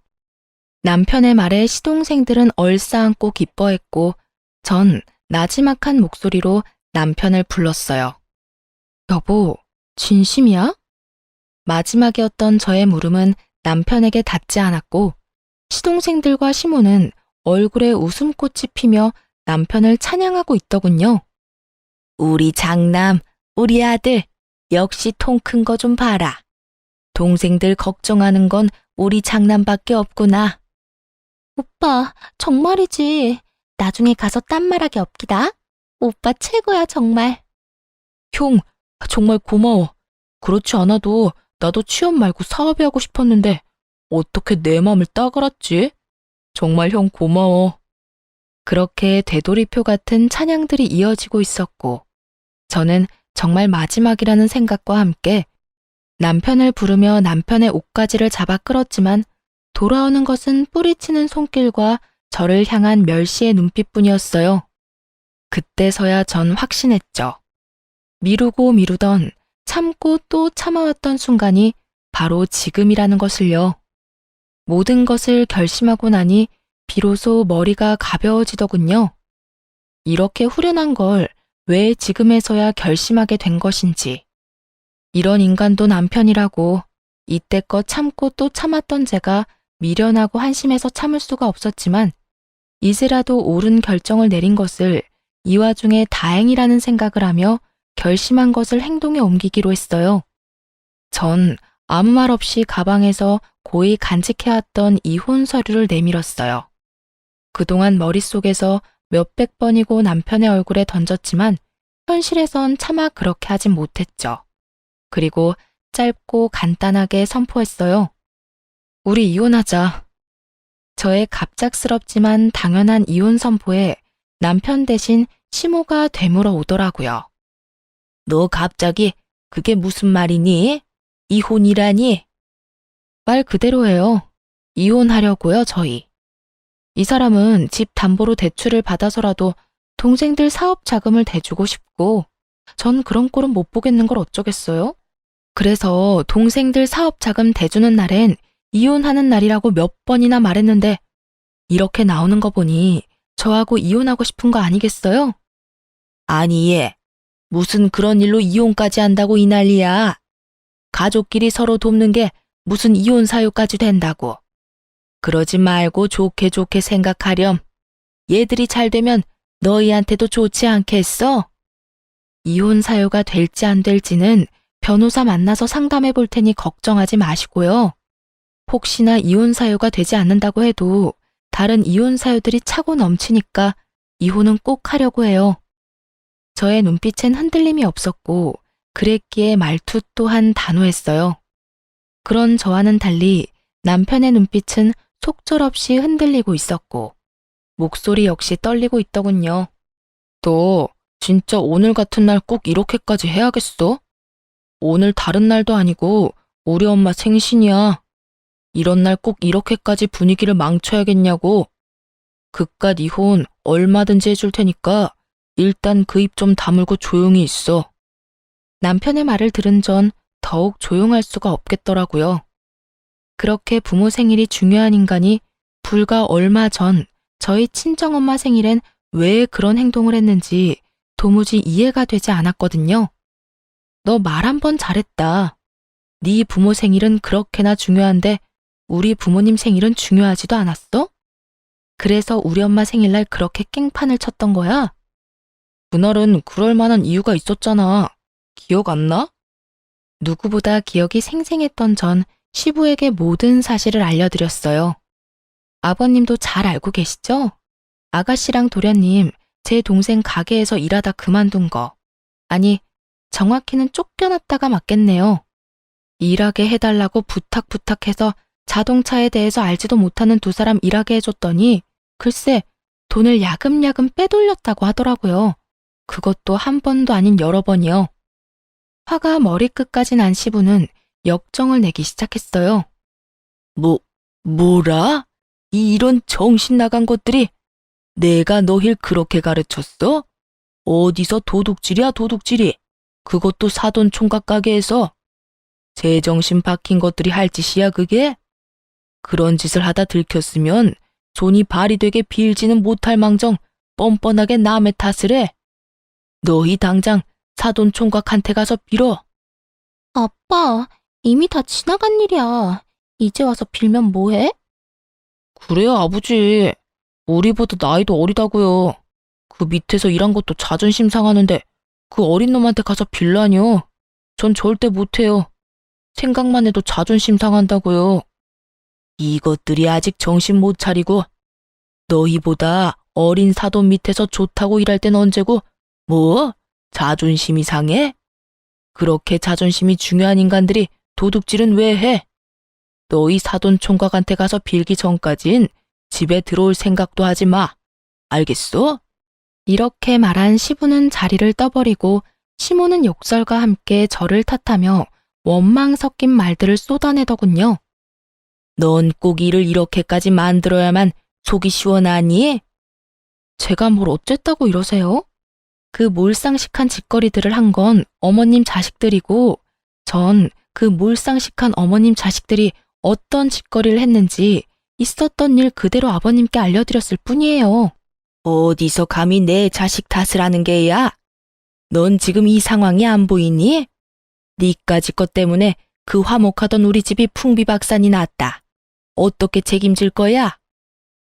남편의 말에 시동생들은 얼싸안고 기뻐했고 전 나지막한 목소리로 남편을 불렀어요. 여보, 진심이야? 마지막이었던 저의 물음은 남편에게 닿지 않았고 시동생들과 시모는 얼굴에 웃음꽃이 피며 남편을 찬양하고 있더군요. 우리 장남, 우리 아들, 역시 통 큰 거 좀 봐라. 동생들 걱정하는 건 우리 장남밖에 없구나. 오빠, 정말이지. 나중에 가서 딴 말하기 없기다. 오빠 최고야, 정말. 형, 정말 고마워. 그렇지 않아도 나도 취업 말고 사업이 하고 싶었는데 어떻게 내 맘을 딱 알았지? 정말 형 고마워. 그렇게 되돌이표 같은 찬양들이 이어지고 있었고 저는 정말 마지막이라는 생각과 함께 남편을 부르며 남편의 옷가지를 잡아 끌었지만 돌아오는 것은 뿌리치는 손길과 저를 향한 멸시의 눈빛뿐이었어요. 그때서야 전 확신했죠. 미루고 미루던 참고 또 참아왔던 순간이 바로 지금이라는 것을요. 모든 것을 결심하고 나니 비로소 머리가 가벼워지더군요. 이렇게 후련한 걸 왜 지금에서야 결심하게 된 것인지. 이런 인간도 남편이라고 이때껏 참고 또 참았던 제가 미련하고 한심해서 참을 수가 없었지만 이제라도 옳은 결정을 내린 것을 이 와중에 다행이라는 생각을 하며 결심한 것을 행동에 옮기기로 했어요. 전 아무 말 없이 가방에서 고이 간직해왔던 이혼 서류를 내밀었어요. 그동안 머릿속에서 몇백 번이고 남편의 얼굴에 던졌지만 현실에선 차마 그렇게 하진 못했죠. 그리고 짧고 간단하게 선포했어요. 우리 이혼하자. 저의 갑작스럽지만 당연한 이혼 선포에 남편 대신 시모가 되물어 오더라고요. 너 갑자기 그게 무슨 말이니? 이혼이라니? 말 그대로예요. 이혼하려고요, 저희. 이 사람은 집 담보로 대출을 받아서라도 동생들 사업 자금을 대주고 싶고 전 그런 꼴은 못 보겠는 걸 어쩌겠어요? 그래서 동생들 사업 자금 대주는 날엔 이혼하는 날이라고 몇 번이나 말했는데 이렇게 나오는 거 보니 저하고 이혼하고 싶은 거 아니겠어요? 아니 얘, 무슨 그런 일로 이혼까지 한다고 이 난리야. 가족끼리 서로 돕는 게 무슨 이혼 사유까지 된다고. 그러지 말고 좋게 좋게 생각하렴. 얘들이 잘 되면 너희한테도 좋지 않겠어? 이혼 사유가 될지 안 될지는 변호사 만나서 상담해 볼 테니 걱정하지 마시고요. 혹시나 이혼 사유가 되지 않는다고 해도 다른 이혼 사유들이 차고 넘치니까 이혼은 꼭 하려고 해요. 저의 눈빛엔 흔들림이 없었고 그랬기에 말투 또한 단호했어요. 그런 저와는 달리 남편의 눈빛은 속절없이 흔들리고 있었고 목소리 역시 떨리고 있더군요. 너 진짜 오늘 같은 날 꼭 이렇게까지 해야겠어? 오늘 다른 날도 아니고 우리 엄마 생신이야. 이런 날 꼭 이렇게까지 분위기를 망쳐야겠냐고. 그깟 이혼 얼마든지 해줄 테니까 일단 그 입 좀 다물고 조용히 있어. 남편의 말을 들은 전 더욱 조용할 수가 없겠더라고요. 그렇게 부모 생일이 중요한 인간이 불과 얼마 전 저희 친정엄마 생일엔 왜 그런 행동을 했는지 도무지 이해가 되지 않았거든요. 너 말 한 번 잘했다. 네 부모 생일은 그렇게나 중요한데 우리 부모님 생일은 중요하지도 않았어? 그래서 우리 엄마 생일날 그렇게 깽판을 쳤던 거야? 그날은 그럴 만한 이유가 있었잖아. 기억 안 나? 누구보다 기억이 생생했던 전 시부에게 모든 사실을 알려드렸어요. 아버님도 잘 알고 계시죠? 아가씨랑 도련님, 제 동생 가게에서 일하다 그만둔 거. 아니, 정확히는 쫓겨났다가 맞겠네요. 일하게 해달라고 부탁해서 자동차에 대해서 알지도 못하는 두 사람 일하게 해줬더니 글쎄 돈을 야금야금 빼돌렸다고 하더라고요. 그것도 한 번도 아닌 여러 번이요. 화가 머리끝까지 난 시부는 역정을 내기 시작했어요. 뭐라? 이런 정신 나간 것들이 내가 너힐 그렇게 가르쳤어? 어디서 도둑질이야 도둑질이. 그것도 사돈 총각 가게에서. 제정신 박힌 것들이 할 짓이야 그게? 그런 짓을 하다 들켰으면 손이 발이 되게 빌지는 못할 망정 뻔뻔하게 남의 탓을 해. 너희 당장 사돈 총각한테 가서 빌어. 아빠, 이미 다 지나간 일이야. 이제 와서 빌면 뭐해? 그래요, 아버지. 우리보다 나이도 어리다고요. 그 밑에서 일한 것도 자존심 상하는데 그 어린 놈한테 가서 빌라뇨. 전 절대 못해요. 생각만 해도 자존심 상한다고요. 이것들이 아직 정신 못 차리고 너희보다 어린 사돈 밑에서 좋다고 일할 땐 언제고 뭐? 자존심이 상해? 그렇게 자존심이 중요한 인간들이 도둑질은 왜 해? 너희 사돈 총각한테 가서 빌기 전까진 집에 들어올 생각도 하지 마. 알겠어? 이렇게 말한 시부는 자리를 떠버리고 시모는 욕설과 함께 저를 탓하며 원망 섞인 말들을 쏟아내더군요. 넌 꼭 일을 이렇게까지 만들어야만 속이 시원하니? 제가 뭘 어쨌다고 이러세요? 그 몰상식한 짓거리들을 한 건 어머님 자식들이고 전 그 몰상식한 어머님 자식들이 어떤 짓거리를 했는지 있었던 일 그대로 아버님께 알려드렸을 뿐이에요. 어디서 감히 내 자식 탓을 하는 게야? 넌 지금 이 상황이 안 보이니? 니까지 것 때문에 그 화목하던 우리 집이 풍비박산이 났다. 어떻게 책임질 거야?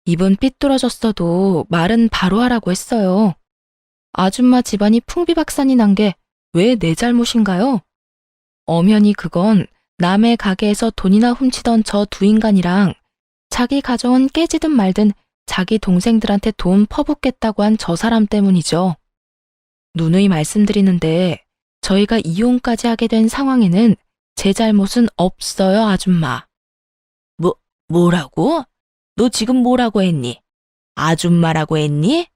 입은 삐뚤어졌어도 말은 바로 하라고 했어요. 아줌마 집안이 풍비박산이 난 게 왜 내 잘못인가요? 엄연히 그건 남의 가게에서 돈이나 훔치던 저 두 인간이랑 자기 가져온 깨지든 말든 자기 동생들한테 돈 퍼붓겠다고 한 저 사람 때문이죠. 누누이 말씀드리는데 저희가 이혼까지 하게 된 상황에는 제 잘못은 없어요, 아줌마. 뭐라고? 너 지금 뭐라고 했니? 아줌마라고 했니?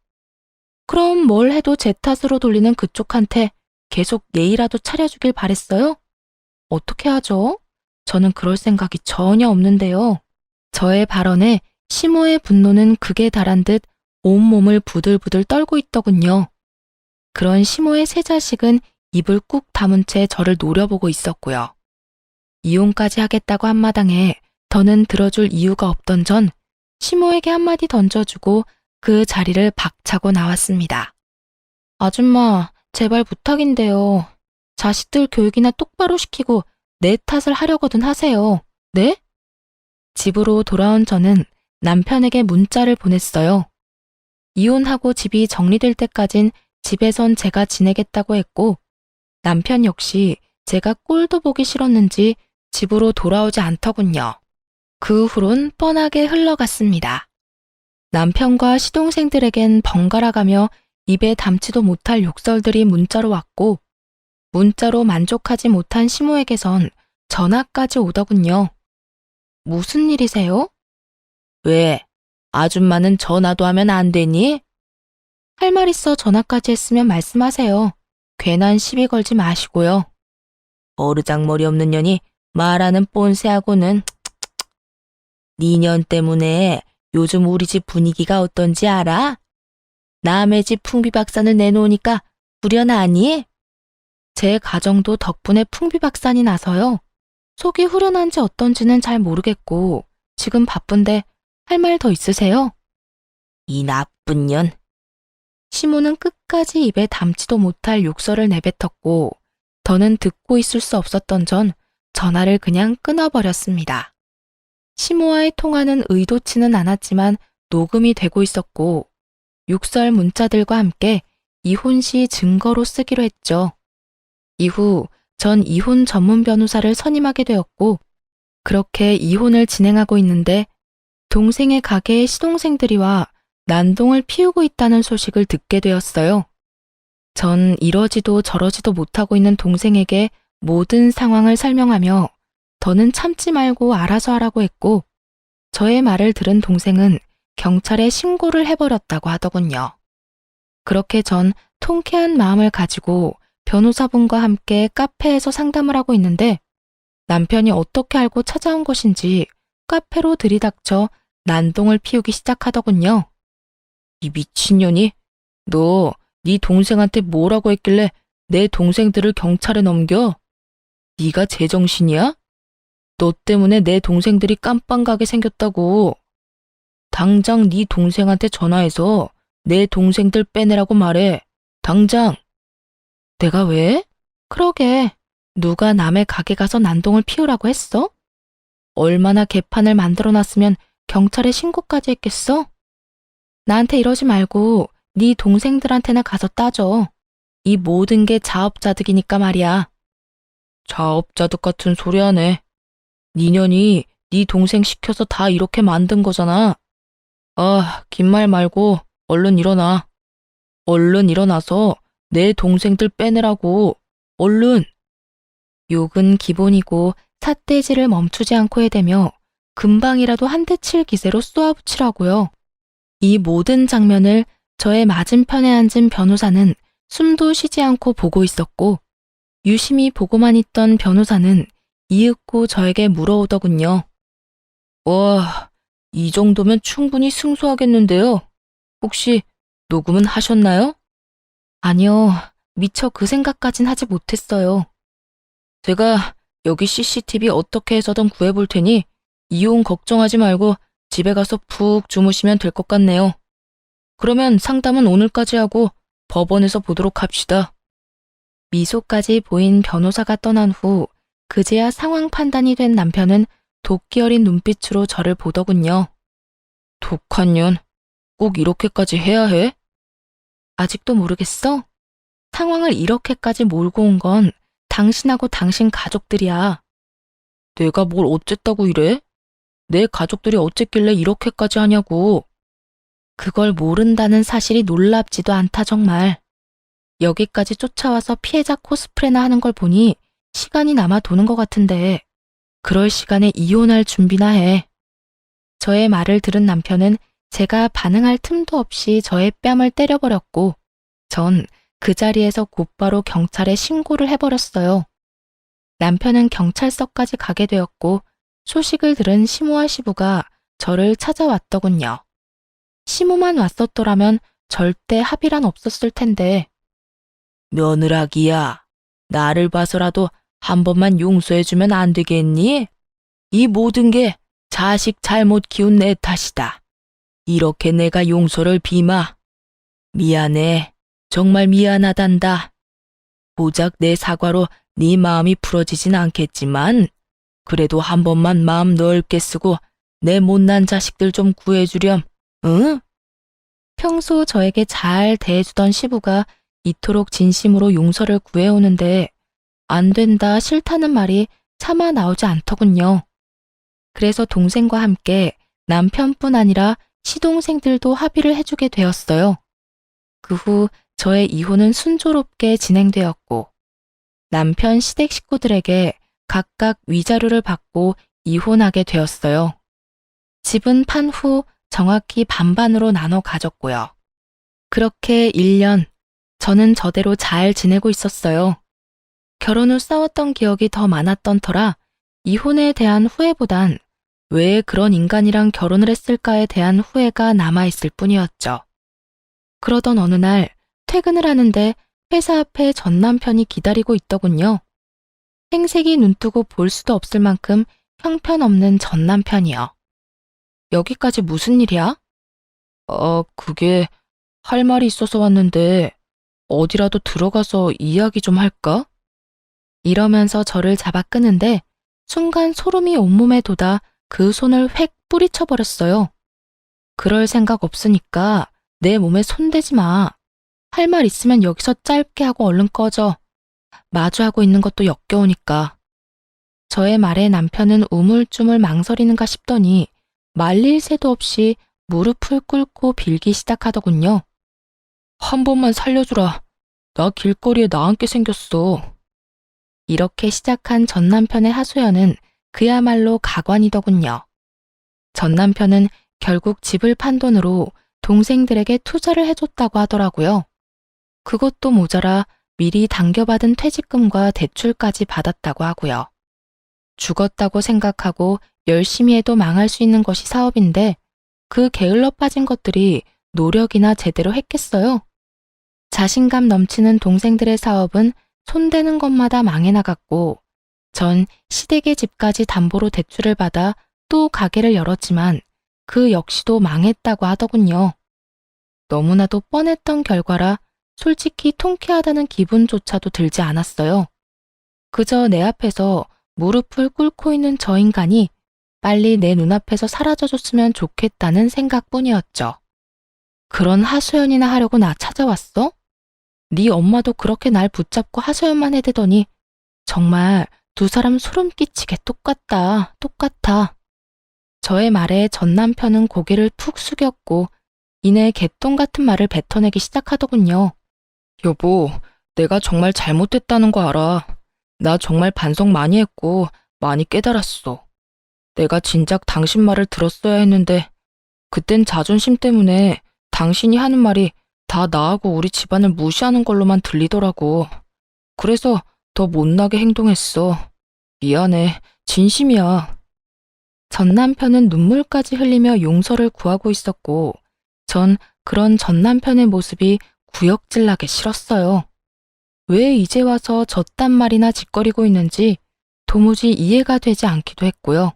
그럼 뭘 해도 제 탓으로 돌리는 그쪽한테 계속 예의라도 차려주길 바랬어요? 어떻게 하죠? 저는 그럴 생각이 전혀 없는데요. 저의 발언에 시모의 분노는 극에 달한 듯 온몸을 부들부들 떨고 있더군요. 그런 시모의 세 자식은 입을 꾹 다문 채 저를 노려보고 있었고요. 이혼까지 하겠다고 한 마당에 더는 들어줄 이유가 없던 전 시모에게 한마디 던져주고 그 자리를 박차고 나왔습니다. 아줌마, 제발 부탁인데요. 자식들 교육이나 똑바로 시키고 내 탓을 하려거든 하세요. 네? 집으로 돌아온 저는 남편에게 문자를 보냈어요. 이혼하고 집이 정리될 때까진 집에선 제가 지내겠다고 했고 남편 역시 제가 꼴도 보기 싫었는지 집으로 돌아오지 않더군요. 그 후론 뻔하게 흘러갔습니다. 남편과 시동생들에겐 번갈아가며 입에 담지도 못할 욕설들이 문자로 왔고 문자로 만족하지 못한 시모에게선 전화까지 오더군요. 무슨 일이세요? 왜? 아줌마는 전화도 하면 안 되니? 할 말 있어 전화까지 했으면 말씀하세요. 괜한 시비 걸지 마시고요. 버르장머리 없는 년이 말하는 꼰세하고는 니년 때문에 요즘 우리 집 분위기가 어떤지 알아? 남의 집 풍비박산을 내놓으니까 후련하니? 제 가정도 덕분에 풍비박산이 나서요. 속이 후련한지 어떤지는 잘 모르겠고 지금 바쁜데 할 말 더 있으세요? 이 나쁜 년. 시모는 끝까지 입에 담지도 못할 욕설을 내뱉었고 더는 듣고 있을 수 없었던 전 전화를 그냥 끊어버렸습니다. 시모와의 통화는 의도치는 않았지만 녹음이 되고 있었고 욕설 문자들과 함께 이혼 시 증거로 쓰기로 했죠. 이후 전 이혼 전문 변호사를 선임하게 되었고 그렇게 이혼을 진행하고 있는데 동생의 가게에 시동생들이 와 난동을 피우고 있다는 소식을 듣게 되었어요. 전 이러지도 저러지도 못하고 있는 동생에게 모든 상황을 설명하며 더는 참지 말고 알아서 하라고 했고 저의 말을 들은 동생은 경찰에 신고를 해버렸다고 하더군요. 그렇게 전 통쾌한 마음을 가지고 변호사분과 함께 카페에서 상담을 하고 있는데 남편이 어떻게 알고 찾아온 것인지 카페로 들이닥쳐 난동을 피우기 시작하더군요. 이 미친년이? 너 네 동생한테 뭐라고 했길래 내 동생들을 경찰에 넘겨? 네가 제정신이야? 너 때문에 내 동생들이 깜빵 가게 생겼다고. 당장 네 동생한테 전화해서 내 동생들 빼내라고 말해. 당장. 내가 왜? 그러게. 누가 남의 가게 가서 난동을 피우라고 했어? 얼마나 개판을 만들어놨으면 경찰에 신고까지 했겠어? 나한테 이러지 말고 네 동생들한테나 가서 따져. 이 모든 게 자업자득이니까 말이야. 자업자득 같은 소리 하네. 니년이 네 동생 시켜서 다 이렇게 만든 거잖아. 아, 긴 말 말고 얼른 일어나. 얼른 일어나서 내 동생들 빼내라고. 얼른. 욕은 기본이고 삿대질을 멈추지 않고 해대며 금방이라도 한 대 칠 기세로 쏘아붙이라고요. 이 모든 장면을 저의 맞은편에 앉은 변호사는 숨도 쉬지 않고 보고 있었고 유심히 보고만 있던 변호사는 이윽고 저에게 물어오더군요. 와, 이 정도면 충분히 승소하겠는데요. 혹시 녹음은 하셨나요? 아니요, 미처 그 생각까진 하지 못했어요. 제가 여기 CCTV 어떻게 해서든 구해볼 테니 이혼 걱정하지 말고 집에 가서 푹 주무시면 될 것 같네요. 그러면 상담은 오늘까지 하고 법원에서 보도록 합시다. 미소까지 보인 변호사가 떠난 후 그제야 상황 판단이 된 남편은 도끼 어린 눈빛으로 저를 보더군요. 독한 년, 꼭 이렇게까지 해야 해? 아직도 모르겠어? 상황을 이렇게까지 몰고 온 건 당신하고 당신 가족들이야. 내가 뭘 어쨌다고 이래? 내 가족들이 어쨌길래 이렇게까지 하냐고. 그걸 모른다는 사실이 놀랍지도 않다 정말. 여기까지 쫓아와서 피해자 코스프레나 하는 걸 보니 시간이 남아 도는 것 같은데 그럴 시간에 이혼할 준비나 해. 저의 말을 들은 남편은 제가 반응할 틈도 없이 저의 뺨을 때려버렸고 전 그 자리에서 곧바로 경찰에 신고를 해버렸어요. 남편은 경찰서까지 가게 되었고 소식을 들은 시모와 시부가 저를 찾아왔더군요. 시모만 왔었더라면 절대 합의란 없었을 텐데. 며느라기야, 나를 봐서라도 한 번만 용서해주면 안 되겠니? 이 모든 게 자식 잘못 키운 내 탓이다. 이렇게 내가 용서를 비마. 미안해. 정말 미안하단다. 고작 내 사과로 네 마음이 풀어지진 않겠지만 그래도 한 번만 마음 넓게 쓰고 내 못난 자식들 좀 구해주렴. 응? 평소 저에게 잘 대해주던 시부가 이토록 진심으로 용서를 구해오는데 안 된다 싫다는 말이 차마 나오지 않더군요. 그래서 동생과 함께 남편뿐 아니라 시동생들도 합의를 해주게 되었어요. 그 후 저의 이혼은 순조롭게 진행되었고 남편 시댁 식구들에게 각각 위자료를 받고 이혼하게 되었어요. 집은 판 후 정확히 반반으로 나눠 가졌고요. 그렇게 1년 저는 저대로 잘 지내고 있었어요. 결혼 후 싸웠던 기억이 더 많았던 터라 이혼에 대한 후회보단 왜 그런 인간이랑 결혼을 했을까에 대한 후회가 남아있을 뿐이었죠. 그러던 어느 날 퇴근을 하는데 회사 앞에 전 남편이 기다리고 있더군요. 생색이 눈뜨고 볼 수도 없을 만큼 형편없는 전 남편이요. 여기까지 무슨 일이야? 그게 할 말이 있어서 왔는데 어디라도 들어가서 이야기 좀 할까? 이러면서 저를 잡아 끄는데 순간 소름이 온몸에 돋아 그 손을 획 뿌리쳐버렸어요. 그럴 생각 없으니까 내 몸에 손대지 마. 할 말 있으면 여기서 짧게 하고 얼른 꺼져. 마주하고 있는 것도 역겨우니까. 저의 말에 남편은 우물쭈물 망설이는가 싶더니 말릴 새도 없이 무릎을 꿇고 빌기 시작하더군요. 한 번만 살려주라. 나 길거리에 나앉게 생겼어. 이렇게 시작한 전 남편의 하소연은 그야말로 가관이더군요. 전 남편은 결국 집을 판 돈으로 동생들에게 투자를 해줬다고 하더라고요. 그것도 모자라 미리 당겨받은 퇴직금과 대출까지 받았다고 하고요. 죽었다고 생각하고 열심히 해도 망할 수 있는 것이 사업인데 그 게을러 빠진 것들이 노력이나 제대로 했겠어요? 자신감 넘치는 동생들의 사업은 손대는 것마다 망해 나갔고 전 시댁의 집까지 담보로 대출을 받아 또 가게를 열었지만 그 역시도 망했다고 하더군요. 너무나도 뻔했던 결과라 솔직히 통쾌하다는 기분조차도 들지 않았어요. 그저 내 앞에서 무릎을 꿇고 있는 저 인간이 빨리 내 눈앞에서 사라져줬으면 좋겠다는 생각뿐이었죠. 그런 하소연이나 하려고 나 찾아왔어? 네 엄마도 그렇게 날 붙잡고 하소연만 해대더니 정말 두 사람 소름 끼치게 똑같다. 저의 말에 전 남편은 고개를 푹 숙였고 이내 개똥 같은 말을 뱉어내기 시작하더군요. 여보, 내가 정말 잘못했다는 거 알아. 나 정말 반성 많이 했고 많이 깨달았어. 내가 진작 당신 말을 들었어야 했는데 그땐 자존심 때문에 당신이 하는 말이 다 나하고 우리 집안을 무시하는 걸로만 들리더라고. 그래서 더 못나게 행동했어. 미안해. 진심이야. 전 남편은 눈물까지 흘리며 용서를 구하고 있었고 전 그런 전 남편의 모습이 구역질나게 싫었어요. 왜 이제 와서 저딴 말이나 짓거리고 있는지 도무지 이해가 되지 않기도 했고요.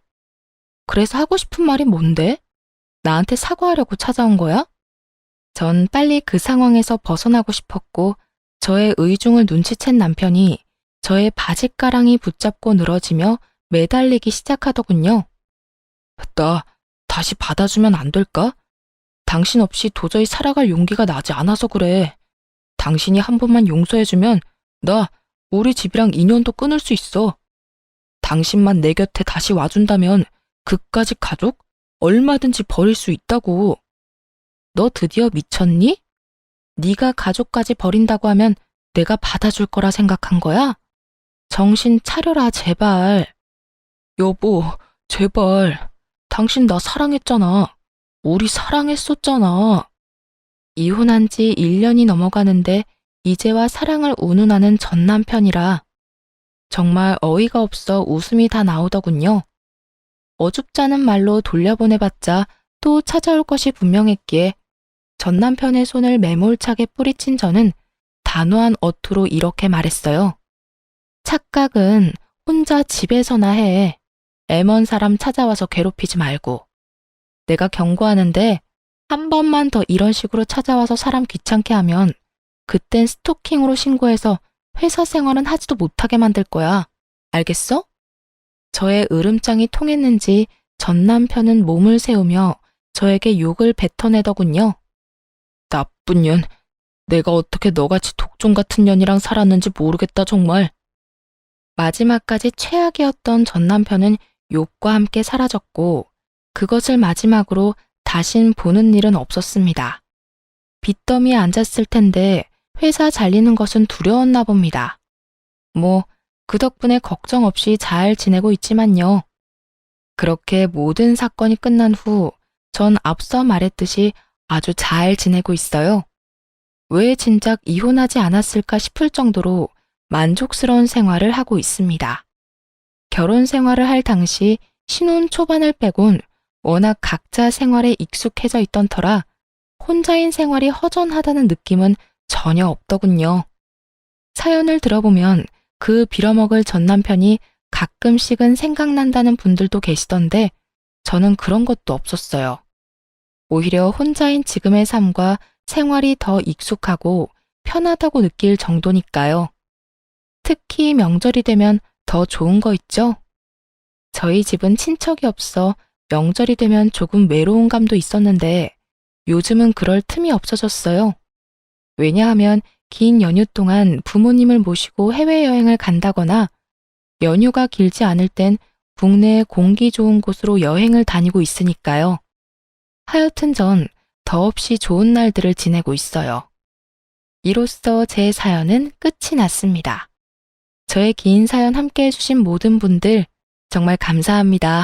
그래서 하고 싶은 말이 뭔데? 나한테 사과하려고 찾아온 거야? 전 빨리 그 상황에서 벗어나고 싶었고 저의 의중을 눈치챈 남편이 저의 바짓가랑이 붙잡고 늘어지며 매달리기 시작하더군요. 나 다시 받아주면 안 될까? 당신 없이 도저히 살아갈 용기가 나지 않아서 그래. 당신이 한 번만 용서해주면 나 우리 집이랑 인연도 끊을 수 있어. 당신만 내 곁에 다시 와준다면 그까짓 가족 얼마든지 버릴 수 있다고. 너 드디어 미쳤니? 네가 가족까지 버린다고 하면 내가 받아줄 거라 생각한 거야? 정신 차려라 제발. 여보, 제발. 당신 나 사랑했잖아. 우리 사랑했었잖아. 이혼한 지 1년이 넘어가는데 이제와 사랑을 운운하는 전 남편이라 정말 어이가 없어 웃음이 다 나오더군요. 어줍잖은 말로 돌려보내봤자 또 찾아올 것이 분명했기에 전 남편의 손을 매몰차게 뿌리친 저는 단호한 어투로 이렇게 말했어요. 착각은 혼자 집에서나 해. 애먼 사람 찾아와서 괴롭히지 말고. 내가 경고하는데 한 번만 더 이런 식으로 찾아와서 사람 귀찮게 하면 그땐 스토킹으로 신고해서 회사 생활은 하지도 못하게 만들 거야. 알겠어? 저의 으름장이 통했는지 전 남편은 몸을 세우며 저에게 욕을 뱉어내더군요. 나쁜 년, 내가 어떻게 너같이 독종 같은 년이랑 살았는지 모르겠다 정말. 마지막까지 최악이었던 전 남편은 욕과 함께 사라졌고 그것을 마지막으로 다신 보는 일은 없었습니다. 빚더미에 앉았을 텐데 회사 잘리는 것은 두려웠나 봅니다. 그 덕분에 걱정 없이 잘 지내고 있지만요. 그렇게 모든 사건이 끝난 후 전 앞서 말했듯이 아주 잘 지내고 있어요. 왜 진작 이혼하지 않았을까 싶을 정도로 만족스러운 생활을 하고 있습니다. 결혼 생활을 할 당시 신혼 초반을 빼곤 워낙 각자 생활에 익숙해져 있던 터라 혼자인 생활이 허전하다는 느낌은 전혀 없더군요. 사연을 들어보면 그 빌어먹을 전 남편이 가끔씩은 생각난다는 분들도 계시던데 저는 그런 것도 없었어요. 오히려 혼자인 지금의 삶과 생활이 더 익숙하고 편하다고 느낄 정도니까요. 특히 명절이 되면 더 좋은 거 있죠? 저희 집은 친척이 없어 명절이 되면 조금 외로운 감도 있었는데 요즘은 그럴 틈이 없어졌어요. 왜냐하면 긴 연휴 동안 부모님을 모시고 해외여행을 간다거나 연휴가 길지 않을 땐 국내에 공기 좋은 곳으로 여행을 다니고 있으니까요. 하여튼 전 더없이 좋은 날들을 지내고 있어요. 이로써 제 사연은 끝이 났습니다. 저의 긴 사연 함께 해주신 모든 분들 정말 감사합니다.